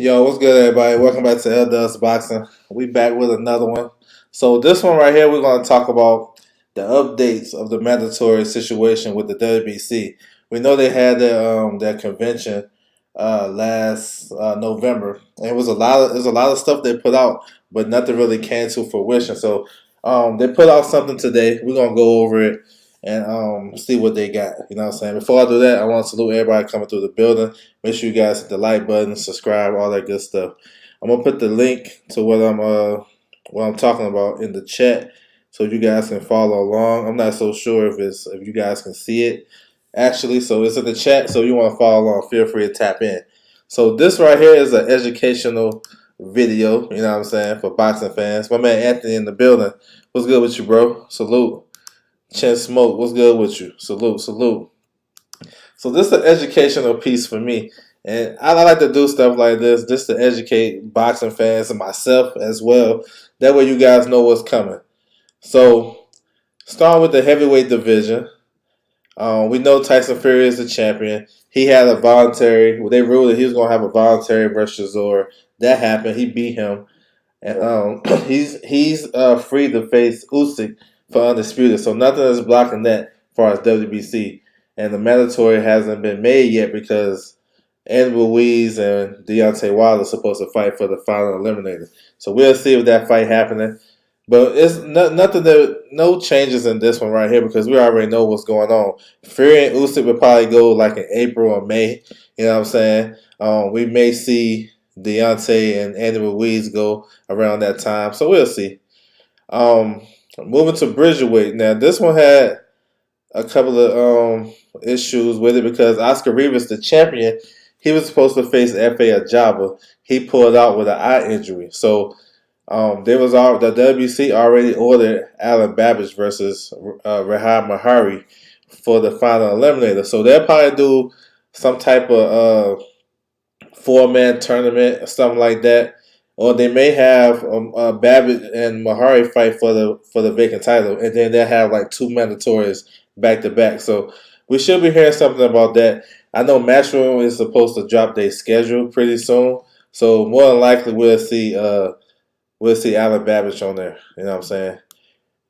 Yo, what's good, everybody? Welcome back to LDS Boxing. We back with another one. So this one right here, we're going to talk about the updates of the mandatory situation with the WBC. We know they had their convention last November, and there's a lot of stuff they put out, but nothing really came to fruition. So they put out something today. We're gonna go over it and see what they got. You know what I'm saying? Before I do that, I want to salute everybody coming through the building. Make sure you guys hit the like button, subscribe, all that good stuff. I'm gonna put the link to what I'm talking about in the chat so you guys can follow along. I'm not so sure if you guys can see it actually, so it's in the chat. So you want to follow along, feel free to tap in. So this right here is an educational video. You know what I'm saying, for boxing fans. My man Anthony in the building. What's good with you, bro? Salute. Chin Smoke, what's good with you? Salute, salute. So this is an educational piece for me. And I like to do stuff like this just to educate boxing fans and myself as well. That way you guys know what's coming. So starting with the heavyweight division, we know Tyson Fury is the champion. He had a voluntary, they ruled that he was going to have a voluntary versus Zor. That happened. He beat him. And he's free to face Usyk for undisputed. So nothing is blocking that as far as WBC. And the mandatory hasn't been made yet because Andy Ruiz and Deontay Wilder are supposed to fight for the final eliminator. So we'll see if that fight happening. But it's no changes in this one right here because we already know what's going on. Fury and Usyk will probably go like in April or May. You know what I'm saying? We may see Deontay and Andy Ruiz go around that time. So we'll see. Moving to Bridgerweight. Now, this one had a couple of issues with it because Oscar Rivas, the champion, he was supposed to face F.A. Ajaba. He pulled out with an eye injury. So the WBC already ordered Alan Babbage versus Rahab Mahari for the final eliminator. So they'll probably do some type of four-man tournament or something like that, or they may have Babbage and Mahari fight for the vacant title, and then they'll have like two mandatories back to back. So we should be hearing something about that. I know Matchroom is supposed to drop their schedule pretty soon, so more than likely we'll see Alan Babbage on there. You know what I'm saying?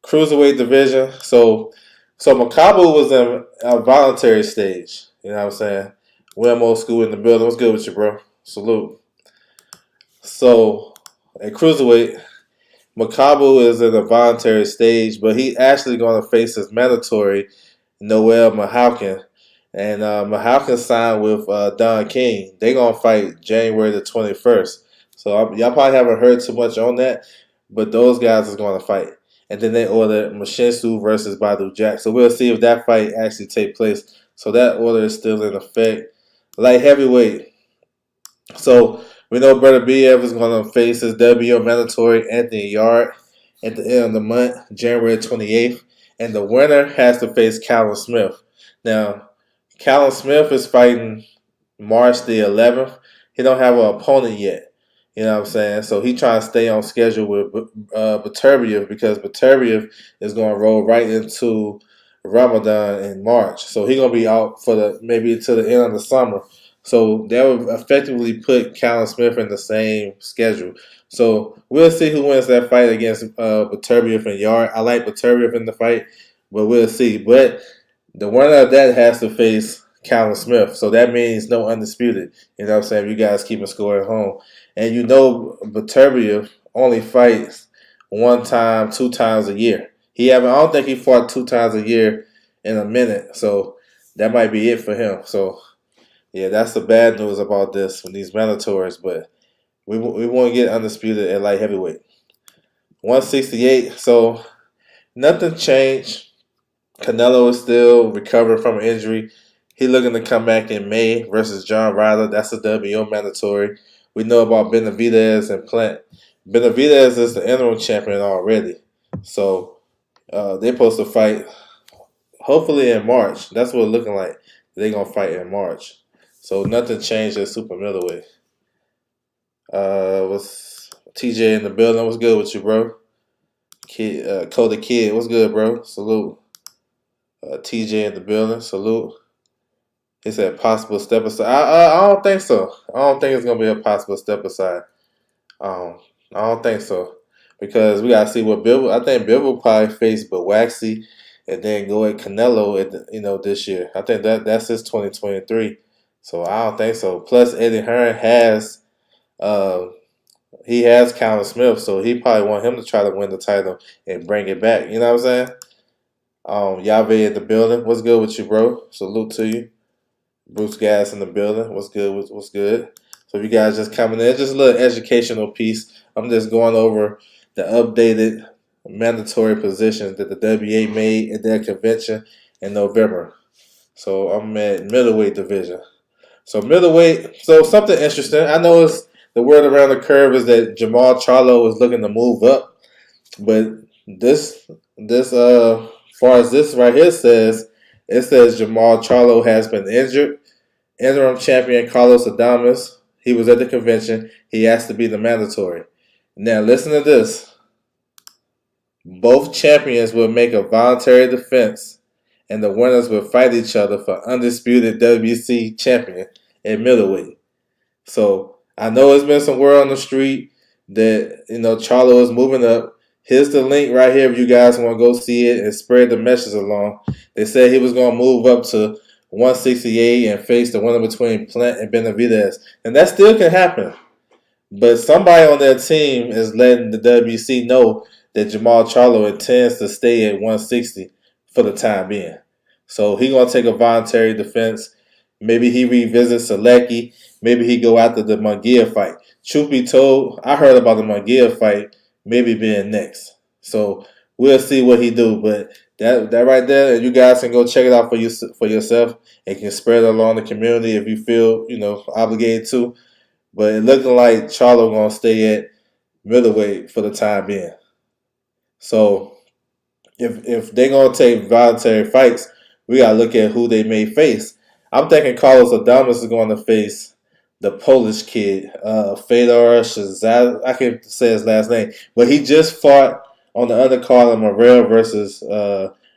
Cruiserweight division. So Makabu was in a voluntary stage. You know what I'm saying? William Old School in the building. What's good with you, bro? Salute. So, at Cruiserweight, Makabu is in a voluntary stage, but he actually going to face his mandatory, Noel Mahaukin. And Mahaukin signed with Don King. They're going to fight January the 21st. So, y'all probably haven't heard too much on that, but those guys is going to fight. And then they ordered Machinsu versus Badu Jack. So, we'll see if that fight actually take place. So, that order is still in effect. Light heavyweight. So we know Brother BF is going to face his WO mandatory Anthony Yard at the end of the month, January 28th. And the winner has to face Callum Smith. Now, Callum Smith is fighting March the 11th. He don't have an opponent yet. You know what I'm saying? So he trying to stay on schedule with Beterbiev because Beterbiev is going to roll right into Ramadan in March. So he's going to be out for maybe until the end of the summer. So that would effectively put Callum Smith in the same schedule. So we'll see who wins that fight against Beterbiev and Yard. I like Beterbiev in the fight, but we'll see. But the winner of that has to face Callum Smith. So that means no undisputed. You know what I'm saying? You guys keeping score at home. And you know Beterbiev only fights one time, two times a year. I don't think he fought two times a year in a minute. So that might be it for him. So yeah, that's the bad news about this with these mandatories, but we won't get undisputed at light heavyweight. 168, so nothing changed. Canelo is still recovering from an injury. He's looking to come back in May versus John Ryder. That's a WO mandatory. We know about Benavidez and Plant. Benavidez is the interim champion already. So they're supposed to fight hopefully in March. That's what it's looking like. They're going to fight in March. So nothing changed at super middleweight. Was TJ in the building? What's good with you, bro? Kid, Coda Kid, what's good, bro? Salute. TJ in the building, salute. He said possible step aside. I don't think so. I don't think it's gonna be a possible step aside. Um, I don't think so because we gotta see what Bill. I think Bill will probably face Waxy and then go at Canelo at this year. I think that's his 2023. So I don't think so. Plus Eddie Hearn has uh he has Callum Smith, so he probably want him to try to win the title and bring it back. You know what I'm saying? Yave at the building. What's good with you, bro? Salute to you. Bruce Gas in the building. What's good? What's good? So if you guys just coming in, just a little educational piece. I'm just going over the updated mandatory positions that the WA made at their convention in November. So I'm at middleweight division. So middleweight. So something interesting. I know it's the word around the curve is that Jamal Charlo is looking to move up, but this far as this right here says, it says Jamal Charlo has been injured. Interim champion Carlos Adames, he was at the convention. He asked to be the mandatory. Now listen to this. Both champions will make a voluntary defense, and the winners will fight each other for undisputed WBC champion at middleweight. So I know it's been some word on the street that Charlo is moving up. Here's the link right here if you guys want to go see it and spread the message along. They said he was going to move up to 168 and face the winner between Plant and Benavidez. And that still can happen. But somebody on their team is letting the WBC know that Jamal Charlo intends to stay at 160 for the time being. So he's going to take a voluntary defense. Maybe he revisits Selecki. Maybe he go after the Munguia fight. Truth be told, I heard about the Munguia fight maybe being next. So we'll see what he do. But that right there, you guys can go check it out for yourself and can spread it along the community if you feel obligated to. But it looking like Charlo gonna stay at middleweight for the time being. So if they're gonna take voluntary fights, we gotta look at who they may face. I'm thinking Carlos Adames is going to face the Polish kid, Fedor Shazad. I can't say his last name, but he just fought on the undercard of Morel versus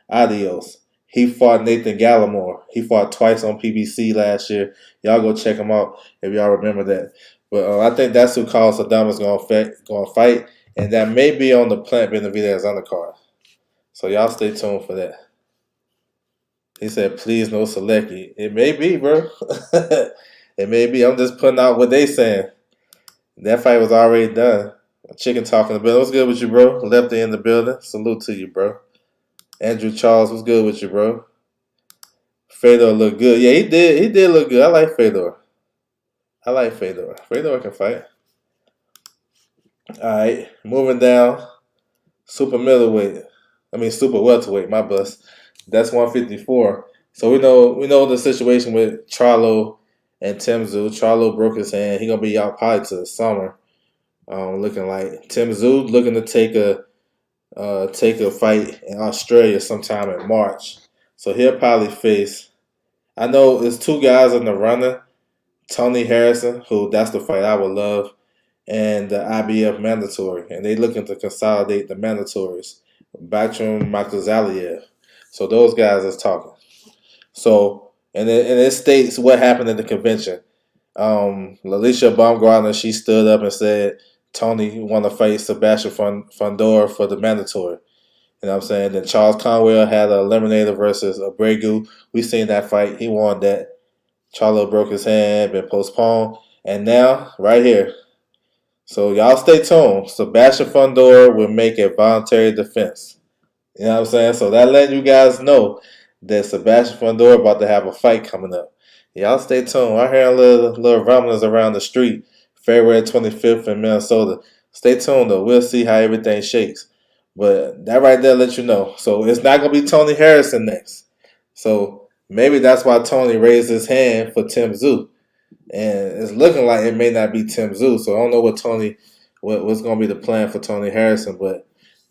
Adios. He fought Nathan Gallimore. He fought twice on PBC last year. Y'all go check him out if y'all remember that. But I think that's who Carlos Adames is going to fight, and that may be on the Plant Benavidez undercard. So y'all stay tuned for that. He said, please no Selecki. It may be, bro. It may be. I'm just putting out what they saying. That fight was already done. Chicken talking the building. What's good with you, bro? Lefty in the building. Salute to you, bro. Andrew Charles, what's good with you, bro? Fedor look good. Yeah, he did. He did look good. I like Fedor. Fedor can fight. All right, moving down. Super middleweight. Super welterweight. My bust. That's 154. So we know the situation with Charlo and Tim Tszyu. Charlo broke his hand. He gonna be out probably to the summer. Looking like Tim Tszyu looking to take a fight in Australia sometime in March. So he'll probably face. I know there's two guys in the running. Tony Harrison, who that's the fight I would love, and the IBF mandatory, and they looking to consolidate the mandatories. Batrum Makazaliev. So those guys is talking. So and it states what happened at the convention. Lalicia Baumgartner, she stood up and said Tony want to fight Sebastian Fundora for the mandatory. You know what I'm saying? Then Charles Conwell had an eliminator versus Abregu. We seen that fight. He won that. Charlo broke his hand, been postponed. And now, right here. So y'all stay tuned. Sebastian Fundora will make a voluntary defense. You know what I'm saying? So that letting you guys know that Sebastian Fundora about to have a fight coming up. Y'all stay tuned. I hear little rumblings around the street. February 25th in Minnesota. Stay tuned though. We'll see how everything shakes. But that right there lets you know. So it's not gonna be Tony Harrison next. So maybe that's why Tony raised his hand for Tim Tszyu. And it's looking like it may not be Tim Tszyu. So I don't know what's gonna be the plan for Tony Harrison, but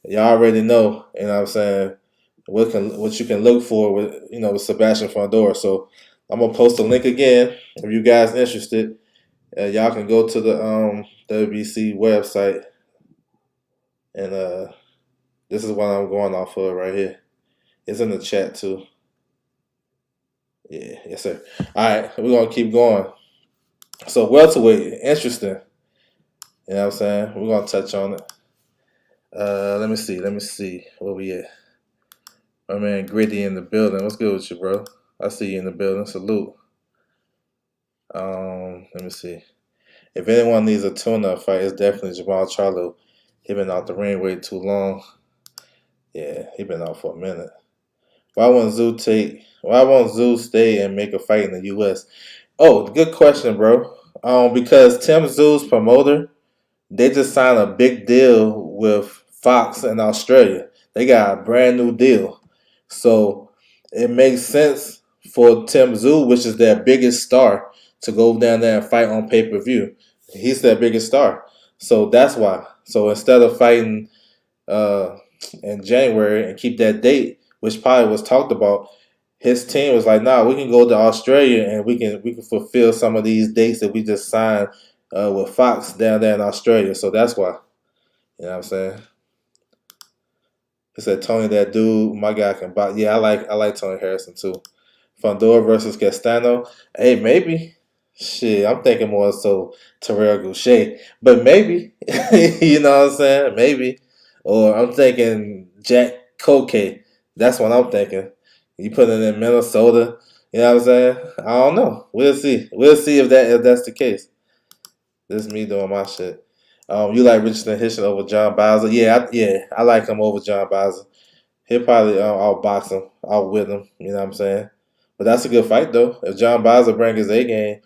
y'all already know, you know what I'm saying, what you can look for with Sebastian Fundora. So I'm gonna post a link again if you guys interested. Y'all can go to the WBC website, and this is what I'm going off of right here. It's in the chat too. Yeah, Yes, sir. All right, we're gonna keep going. So welterweight, interesting. You know what I'm saying? We're gonna touch on it. Let me see. Let me see. Where we at? My man Gritty in the building. What's good with you, bro? I see you in the building. Salute. Let me see. If anyone needs a tune-up fight, it's definitely Jamal Charlo. He been out the ring way too long. Yeah, he been out for a minute. Why won't Zoo stay and make a fight in the US? Oh, good question, bro. Because Tim Zoo's promoter, they just signed a big deal with Fox in Australia. They got a brand new deal. So it makes sense for Tim Zoo, which is their biggest star, to go down there and fight on pay-per-view. He's their biggest star. So that's why. So instead of fighting uh, in January and keep that date, which probably was talked about, his team was like, "Nah, we can go to Australia and we can fulfill some of these dates that we just signed with Fox down there in Australia." So that's why. You know what I'm saying? He said Tony, that dude, my guy can box. Yeah, I like Tony Harrison too. Fondor versus Castano. Hey, maybe. Shit, I'm thinking more so Terrell Goucher. But maybe. You know what I'm saying? Maybe. Or I'm thinking Jack Koke. That's what I'm thinking. You put it in Minnesota. You know what I'm saying? I don't know. We'll see. We'll see if that's the case. This is me doing my shit. You like Richardson Hitchin over John Bowser? Yeah, I like him over John Bowser. He'll probably outbox him, outwit him. You know what I'm saying? But that's a good fight though. If John Bowser bring his A game,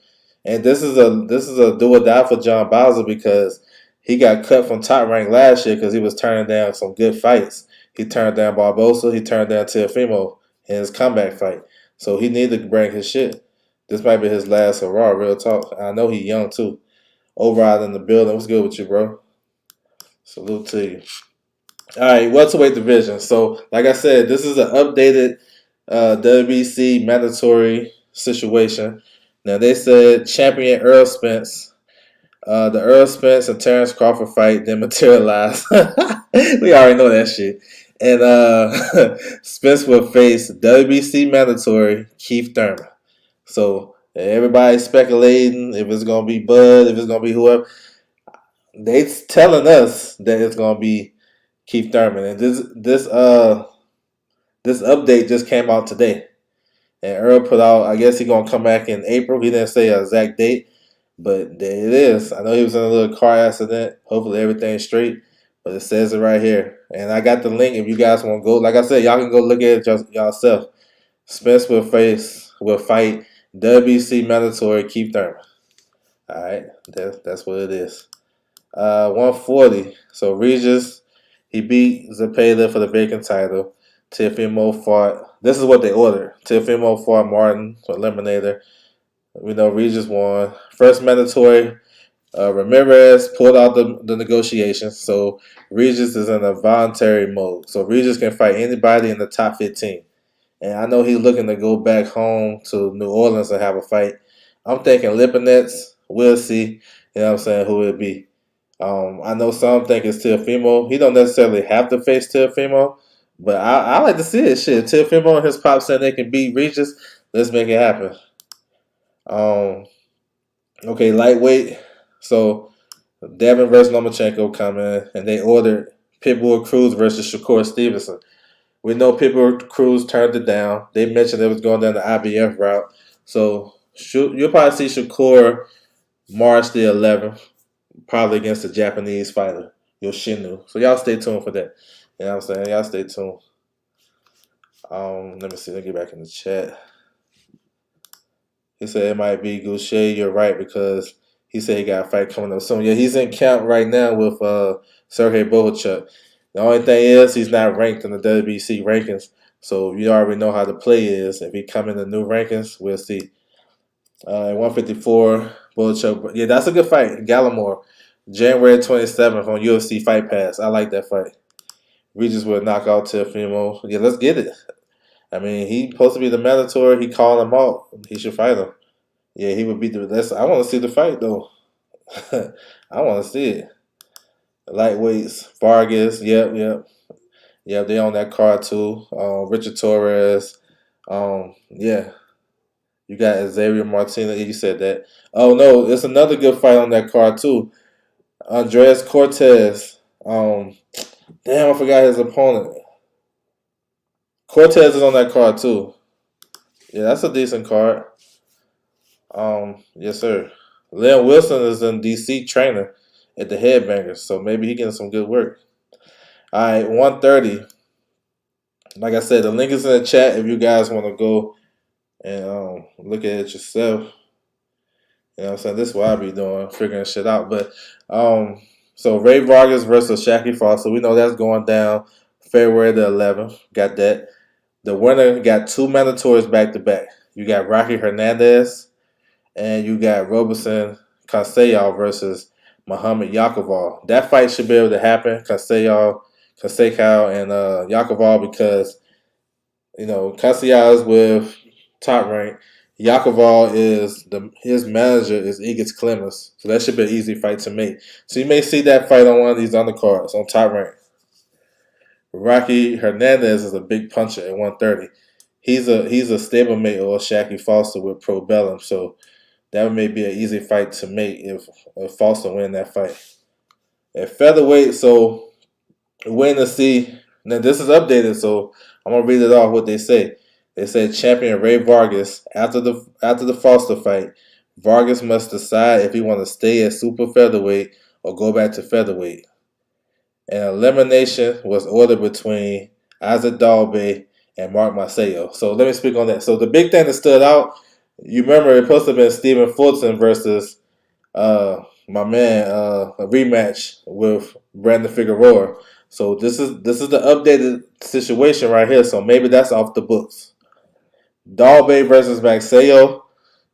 and this is a do or die for John Bowser because he got cut from Top Rank last year because he was turning down some good fights. He turned down Barbosa. He turned down Teofimo in his comeback fight. So he needed to bring his shit. This might be his last hurrah. Real talk. I know he young too. Override in the building. What's good with you, bro? Salute to you. All right, welterweight division. So, like I said, this is an updated WBC mandatory situation. Now, they said champion Earl Spence. The Earl Spence and Terrence Crawford fight didn't materialize. We already know that shit. And Spence will face WBC mandatory Keith Thurman. So, everybody's speculating if it's going to be Bud, if it's going to be whoever. They telling us that it's going to be Keith Thurman. And this update just came out today. And Earl put out, I guess he's going to come back in April. He didn't say an exact date, but there it is. I know he was in a little car accident. Hopefully everything's straight, but it says it right here. And I got the link if you guys want to go. Like I said, y'all can go look at it yourself. Spence will fight WBC mandatory Keith Thurman. All right, that's what it is. 140. So Regis, he beat Zepeda for the vacant title. Teofimo fought. This is what they ordered. Teofimo fought Martin for eliminator. We know Regis won. First mandatory. Ramirez pulled out the negotiations, so Regis is in a voluntary mode. So Regis can fight anybody in the top 15. And I know he's looking to go back home to New Orleans and have a fight. I'm thinking Lipinets. We'll see. You know what I'm saying? Who it be? I know some think it's Teofimo. He don't necessarily have to face Teofimo, but I like to see it. Shit, Teofimo and his pops saying they can beat Regis. Let's make it happen. Okay, lightweight. So Devin versus Lomachenko coming, and they ordered Pitbull Cruz versus Shakur Stevenson. We know Pitbull Cruz turned it down. They mentioned it was going down the IBF route. So you'll probably see Shakur March the 11th, probably against a Japanese fighter, Yoshino. So y'all stay tuned for that. You know what I'm saying? Y'all stay tuned. Let me see. Let me get back in the chat. He said it might be Goucher. You're right because he said he got a fight coming up soon. Yeah, he's in camp right now with Sergey Bohachuk. The only thing is he's not ranked in the WBC rankings, so you already know how the play is. If he come in the new rankings, we'll see. At 154, Bohachuk. Yeah, that's a good fight. Gallimore, January 27th on UFC Fight Pass. I like that fight. Regis will knock out Teofimo. Yeah, let's get it. I mean, he supposed to be the mandatory. He called him out. He should fight him. Yeah, he would beat the. I want to see the fight though. I want to see it. Lightweights, Vargas. Yep. They on that card too. Richard Torres. Yeah. You got Xavier Martinez. You said that. Oh no, it's another good fight on that card too. Andres Cortez. Damn, I forgot his opponent. Cortez is on that card too. Yeah, that's a decent card. Yes sir. Leon Wilson is in DC trainer at the Headbangers, so maybe he getting some good work. All right, 130. Like I said, the link is in the chat if you guys want to go and look at it yourself. You know what I'm saying? This is what I be doing, figuring shit out. But so Ray Vargas versus Shaqy Foster. We know that's going down February the 11th. Got that. The winner got two mandatories back to back. You got Rocky Hernandez and you got Roberson Castellao versus Muhammad Yakovov. That fight should be able to happen, Castellao and Yakovov, because Castellao is with Top Rank. Yakovov is his manager is Igor Clemens, so that should be an easy fight to make. So you may see that fight on one of these undercards on Top Rank. Rocky Hernandez is a big puncher at 130. He's a stablemate or Shaqy Foster with Pro Bellum, so that may be an easy fight to make if Foster win that fight. At featherweight, so we're waiting to see. Now this is updated, so I'm gonna read it off what they say. They said champion Ray Vargas after the Foster fight, Vargas must decide if he want to stay at super featherweight or go back to featherweight. An elimination was ordered between Isaac Dalby and Mark Marcelo. So let me speak on that. So the big thing that stood out, you remember it supposed to have been Stephen Fulton versus my man, a rematch with Brandon Figueroa. So this is the updated situation right here. So maybe that's off the books. Dalby versus Marcelo.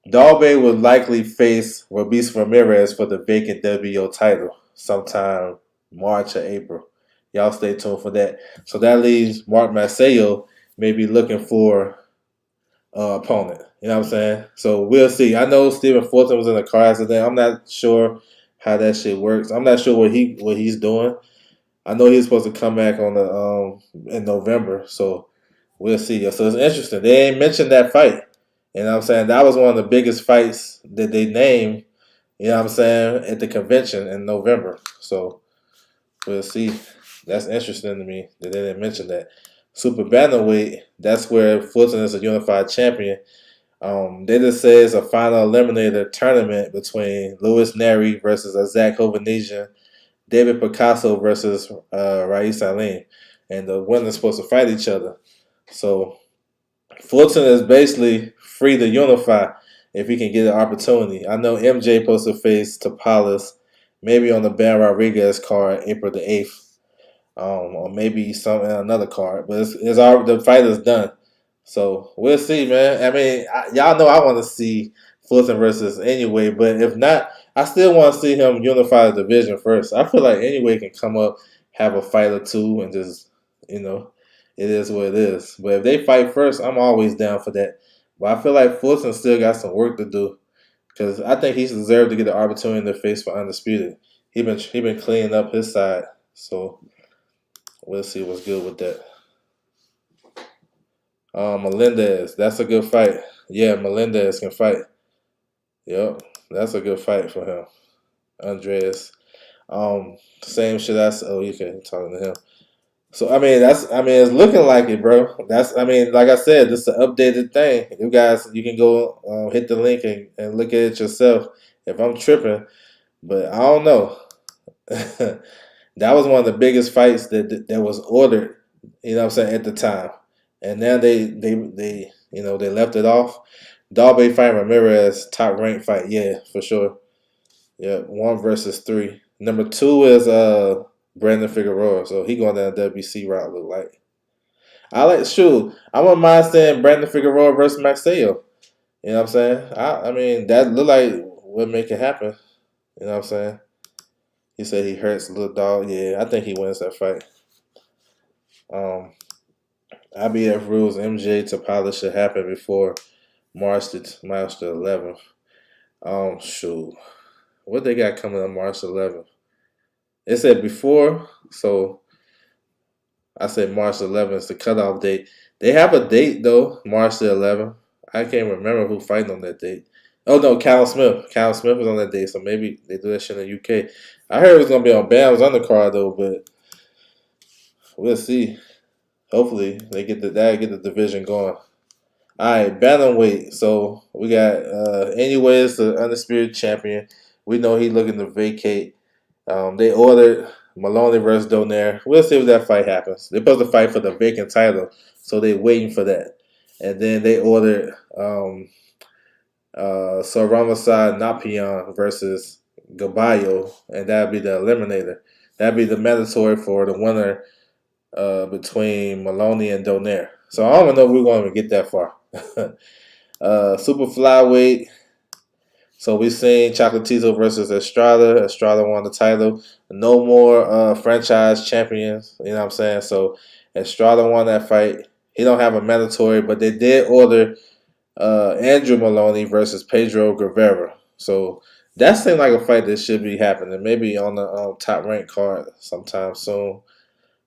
Dalby would likely face Robis Ramirez for the vacant WBO title sometime March or April. Y'all stay tuned for that. So that leaves Mark Marcelo maybe looking for opponent. You know what I'm saying? So we'll see. I know Stephen Fulton was in a car accident. I'm not sure how that shit works. I'm not sure what he's doing. I know he's supposed to come back on the in November. So we'll see. So it's interesting. They ain't mentioned that fight. You know what I'm saying? That was one of the biggest fights that they named, you know what I'm saying, at the convention in November. So we'll see. That's interesting to me that they didn't mention that. Super bantamweight, that's where Fulton is a unified champion. They just say it's a final eliminator tournament between Louis Neri versus Zach Hovanesian, David Picasso versus Rais Salim. And the winners supposed to fight each other. So Fulton is basically free to unify if he can get an opportunity. I know MJ supposed to face Tapalis, maybe on the Ben Rodriguez card April the 8th. Or maybe another card, but the fight is done, so we'll see, man. I mean, y'all know I want to see Fulton versus Anyway, but if not, I still want to see him unify the division first. I feel like Anyway can come up, have a fight or two, and just it is what it is. But if they fight first, I'm always down for that. But I feel like Fulton still got some work to do because I think he's deserved to get the opportunity to face for Undisputed. He been cleaning up his side, so. We'll see what's good with that. Melendez, that's a good fight. Yeah, Melendez can fight. Yep, that's a good fight for him. Andreas. Same shit you can talking to him. So it's looking like it, bro. Like I said, this is an updated thing. You guys, you can go hit the link and look at it yourself. If I'm tripping, but I don't know. That was one of the biggest fights that was ordered, you know what I'm saying, at the time. And now they left it off. Dalby fight Ramirez, top ranked fight, yeah, for sure. Yeah, 1 versus 3. Number 2 is Brandon Figueroa, so he going down the WBC route, look like. I wouldn't mind saying Brandon Figueroa versus Maxeo. You know what I'm saying? I mean, that look like would make it happen. You know what I'm saying? He said he hurts little dog. Yeah, I think he wins that fight. IBF rules MJ to polish should happen before March the 11th. Shoot. What they got coming on March 11th? It said before, so I said March 11th is the cutoff date. They have a date though, March the 11th. I can't remember who fighting on that date. Oh no, Callum Smith. Callum Smith was on that date, so maybe they do that shit in the UK. I heard it was gonna be on Bam's undercard though, but we'll see. Hopefully they get the division going. All right, bantamweight. So we got anyways the undisputed champion. We know he looking to vacate. They ordered Maloney versus Donaire. We'll see if that fight happens. They're supposed to fight for the vacant title, so they're waiting for that. And then they ordered Saramasai Napion versus Gaballo, and that'd be the eliminator. That'd be the mandatory for the winner between Maloney and Donaire. So I don't know if we're going to get that far. Super flyweight. So we've seen Chocolatito versus Estrada. Estrada won the title. No more franchise champions. You know what I'm saying? So Estrada won that fight. He don't have a mandatory, but they did order Andrew Maloney versus Pedro Guevara. So that seemed like a fight that should be happening. Maybe on the top ranked card sometime soon.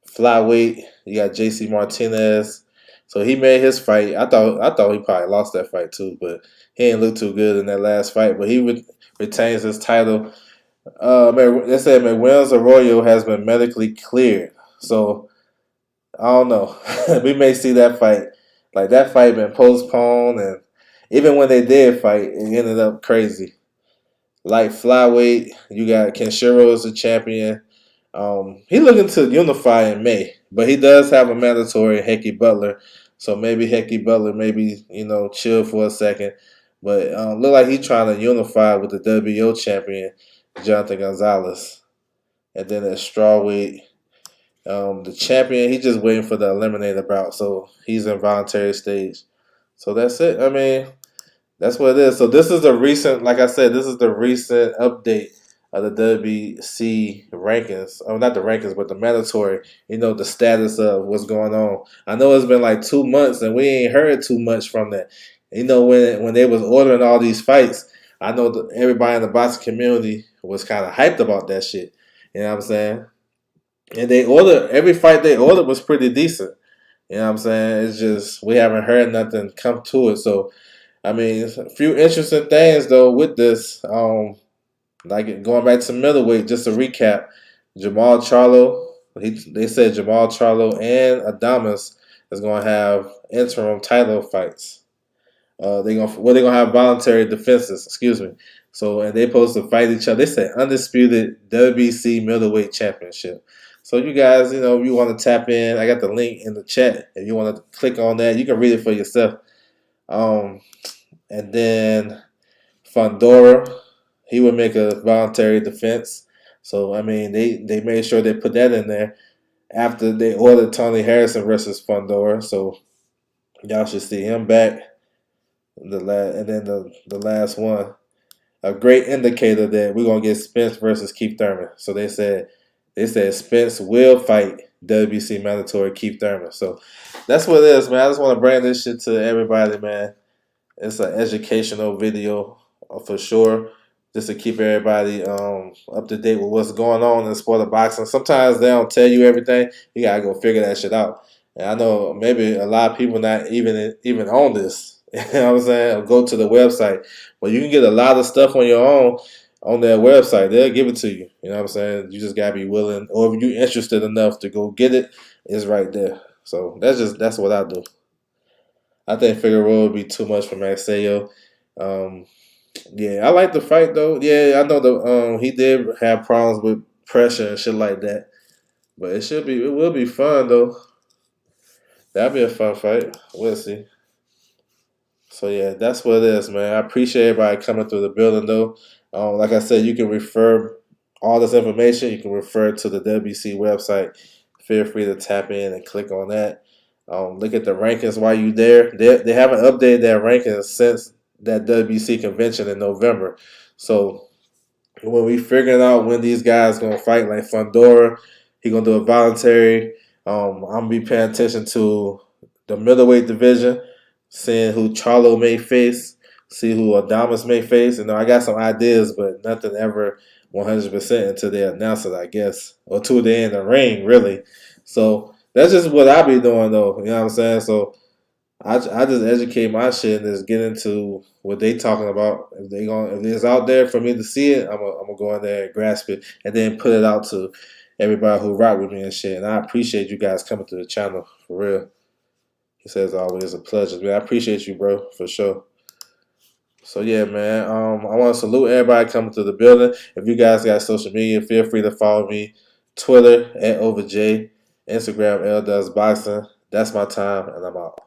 Flyweight, you got JC Martinez. So he made his fight. I thought he probably lost that fight too, but he didn't look too good in that last fight. But he retains his title. They said McWilliams Arroyo has been medically cleared. So I don't know. We may see that fight. Like that fight been postponed, and even when they did fight, it ended up crazy. Light flyweight, you got Kenshiro as the champion. He looking to unify in May, but he does have a mandatory Hecky Butler, so maybe Hecky Butler chill for a second, but look like he's trying to unify with the WBO champion Jonathan Gonzalez, and then at strawweight, the champion he just waiting for the eliminator bout, so he's in voluntary stage. So that's it. I mean, that's what it is. So this is the recent, like I said, this is the recent update of the WBC rankings. Oh, not the rankings, but the mandatory. The status of what's going on. I know it's been like 2 months, and we ain't heard too much from that. When they was ordering all these fights, I know that everybody in the boxing community was kind of hyped about that shit. You know what I'm saying? And every fight they ordered was pretty decent. You know what I'm saying? It's just we haven't heard nothing come to it. So I mean, a few interesting things though with this. Like going back to middleweight, just to recap, Jamal Charlo. They said Jamal Charlo and Adamas is going to have interim title fights. They gonna have voluntary defenses. Excuse me. So and they supposed to fight each other. They said undisputed WBC middleweight championship. So you guys, if you want to tap in, I got the link in the chat. If you want to click on that, you can read it for yourself. And then Fondora, he would make a voluntary defense. So I mean, they made sure they put that in there after they ordered Tony Harrison versus Fondora. So y'all should see him back. And then the last one, a great indicator that we're gonna get Spence versus Keith Thurman. So they said Spence will fight WBC mandatory Keith Thurman. So that's what it is, man. I just want to bring this shit to everybody, man. It's an educational video for sure, just to keep everybody up to date with what's going on in the sport of boxing. Sometimes they don't tell you everything. You gotta go figure that shit out. And I know maybe a lot of people not even on this. You know what I'm saying? Or go to the website. But you can get a lot of stuff on your own on their website. They'll give it to you. You know what I'm saying? You just gotta be willing, or if you're interested enough to go get it, it's right there. So that's what I do. I think Figueroa would be too much for Maxeo. Yeah, I like the fight though. Yeah, I know he did have problems with pressure and shit like that. But it will be fun though. That'll be a fun fight. We'll see. So yeah, that's what it is, man. I appreciate everybody coming through the building though. Like I said, you can refer all this information. You can refer to the WC website. Feel free to tap in and click on that. Look at the rankings while you're there. They haven't updated their rankings since that WBC convention in November. So when we figuring out when these guys gonna fight, like Fondora, he gonna do a voluntary. I'm gonna be paying attention to the middleweight division, seeing who Charlo may face, see who Adamas may face. I got some ideas, but nothing ever 100% until they announce it, I guess, or till they're in the ring, really. So that's just what I be doing, though. You know what I'm saying? So I just educate my shit and just get into what they talking about. If it's out there for me to see it, I'm gonna go in there and grasp it and then put it out to everybody who rock with me and shit. And I appreciate you guys coming to the channel for real. He says always a pleasure, man. I appreciate you, bro, for sure. So yeah, man. I want to salute everybody coming to the building. If you guys got social media, feel free to follow me. Twitter @OverJ, Instagram @LDoesBoxing. That's my time, and I'm out.